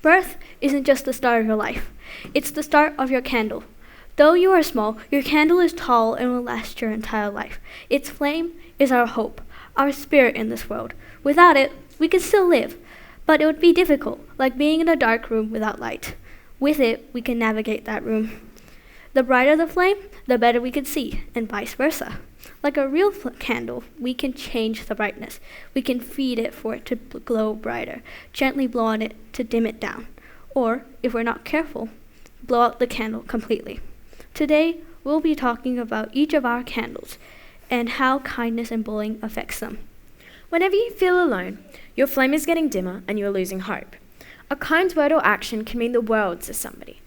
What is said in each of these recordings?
Birth isn't just the start of your life, it's the start of your candle. Though you are small, your candle is tall and will last your entire life. Its flame is our hope, our spirit in this world. Without it, we can still live, but it would be difficult, like being in a dark room without light. With it, we can navigate that room. The brighter the flame, the better we can see, and vice versa. Like a real candle, we can change the brightness. We can feed it for it to glow brighter, gently blow on it to dim it down. Or, if we're not careful, blow out the candle completely. Today, we'll be talking about each of our candles and how kindness and bullying affects them. Whenever you feel alone, your flame is getting dimmer and you are losing hope. A kind word or action can mean the world to somebody.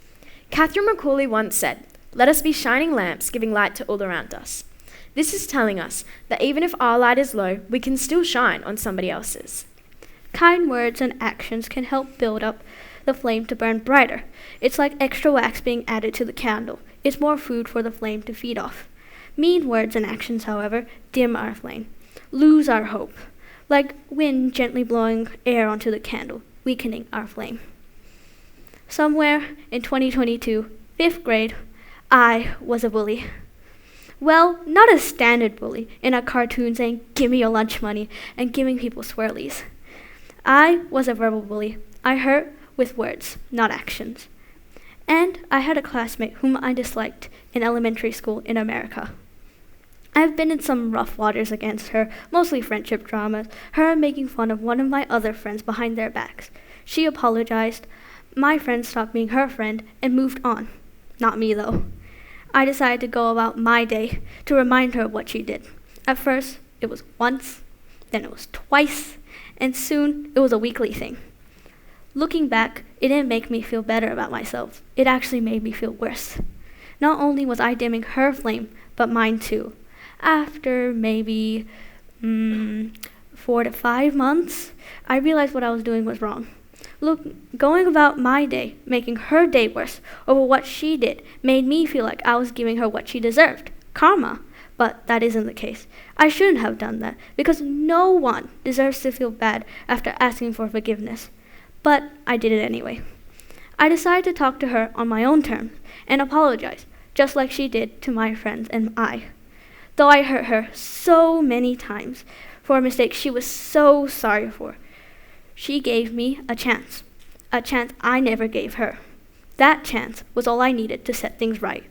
Catherine Macaulay once said, "Let us be shining lamps giving light to all around us." This is telling us that even if our light is low, we can still shine on somebody else's. Kind words and actions can help build up the flame to burn brighter. It's like extra wax being added to the candle. It's more food for the flame to feed off. Mean words and actions, however, dim our flame, lose our hope, like wind gently blowing air onto the candle, weakening our flame. Somewhere in 2022, 5th grade, I was a bully. Well, not a standard bully in a cartoon saying, "Give me your lunch money," and giving people swirlies. I was a verbal bully. I hurt with words, not actions. And I had a classmate whom I disliked in elementary school in America. I've been in some rough waters against her, mostly friendship dramas, her making fun of one of my other friends behind their backs. She apologized, my friend stopped being her friend, and moved on. Not me, though. I decided to go about my day to remind her of what she did. At first, it was once, then it was twice, and soon it was a weekly thing. Looking back, it didn't make me feel better about myself. It actually made me feel worse. Not only was I dimming her flame, but mine too. After maybe 4 to 5 months, I realized what I was doing was wrong. Look, going about my day, making her day worse over what she did, made me feel like I was giving her what she deserved, karma. But that isn't the case. I shouldn't have done that, because no one deserves to feel bad after asking for forgiveness. But I did it anyway. I decided to talk to her on my own terms and apologize, just like she did to my friends and I. Though I hurt her so many times for a mistake she was so sorry for, she gave me a chance I never gave her. That chance was all I needed to set things right.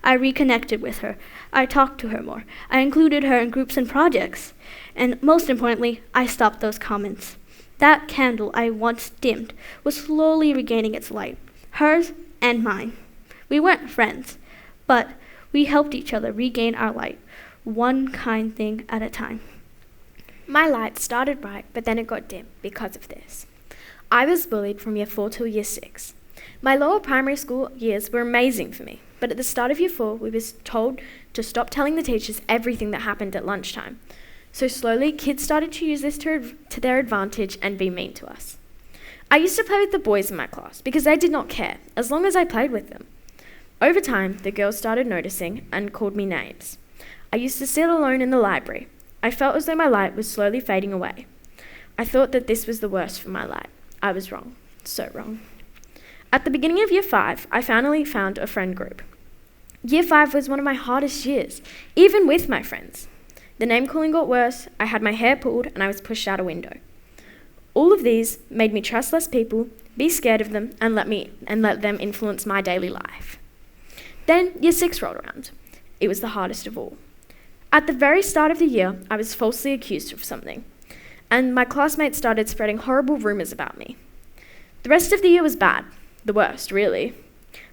I reconnected with her. I talked to her more. I included her in groups and projects. And most importantly, I stopped those comments. That candle I once dimmed was slowly regaining its light, hers and mine. We weren't friends, but we helped each other regain our light, one kind thing at a time. My light started bright, but then it got dim because of this. I was bullied from year 4 till year 6. My lower primary school years were amazing for me, but at the start of year 4, we were told to stop telling the teachers everything that happened at lunchtime. So slowly, kids started to use this to their advantage and be mean to us. I used to play with the boys in my class because they did not care, as long as I played with them. Over time, the girls started noticing and called me names. I used to sit alone in the library. I felt as though my light was slowly fading away. I thought that this was the worst for my light. I was wrong. So wrong. At the beginning of year 5, I finally found a friend group. Year 5 was one of my hardest years, even with my friends. The name calling got worse, I had my hair pulled, and I was pushed out a window. All of these made me trust less people, be scared of them, and let them influence my daily life. Then year 6 rolled around. It was the hardest of all. At the very start of the year, I was falsely accused of something, and my classmates started spreading horrible rumours about me. The rest of the year was bad, the worst, really.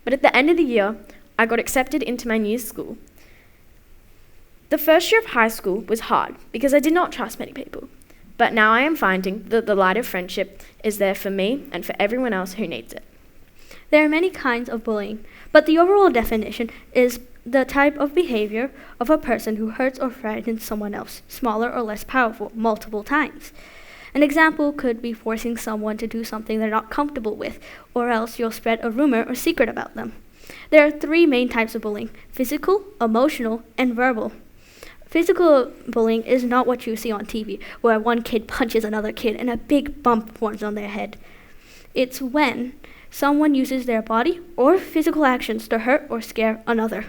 But at the end of the year, I got accepted into my new school. The first year of high school was hard because I did not trust many people, but now I am finding that the light of friendship is there for me and for everyone else who needs it. There are many kinds of bullying, but the overall definition is the type of behavior of a person who hurts or frightens someone else, smaller or less powerful, multiple times. An example could be forcing someone to do something they're not comfortable with, or else you'll spread a rumor or secret about them. There are 3 main types of bullying: physical, emotional, and verbal. Physical bullying is not what you see on TV, where one kid punches another kid and a big bump forms on their head. It's when someone uses their body or physical actions to hurt or scare another.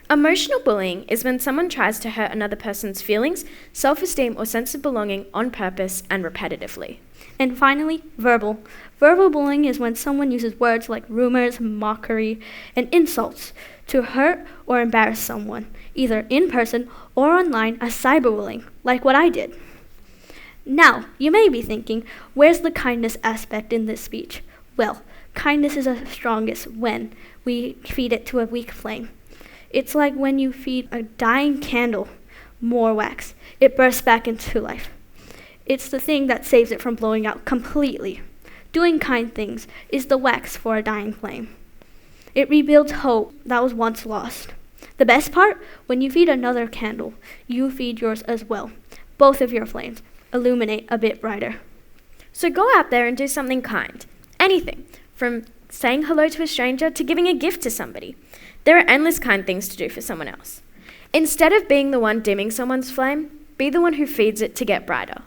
Emotional bullying is when someone tries to hurt another person's feelings, self-esteem, or sense of belonging on purpose and repetitively. And finally, verbal. Verbal bullying is when someone uses words like rumors, mockery, and insults to hurt or embarrass someone, either in person or online as cyberbullying, like what I did. Now, you may be thinking, where's the kindness aspect in this speech? Well, kindness is strongest when we feed it to a weak flame. It's like when you feed a dying candle more wax. It bursts back into life. It's the thing that saves it from blowing out completely. Doing kind things is the wax for a dying flame. It rebuilds hope that was once lost. The best part? When you feed another candle, you feed yours as well. Both of your flames illuminate a bit brighter. So go out there and do something kind. Anything, from saying hello to a stranger to giving a gift to somebody. There are endless kind things to do for someone else. Instead of being the one dimming someone's flame, be the one who feeds it to get brighter.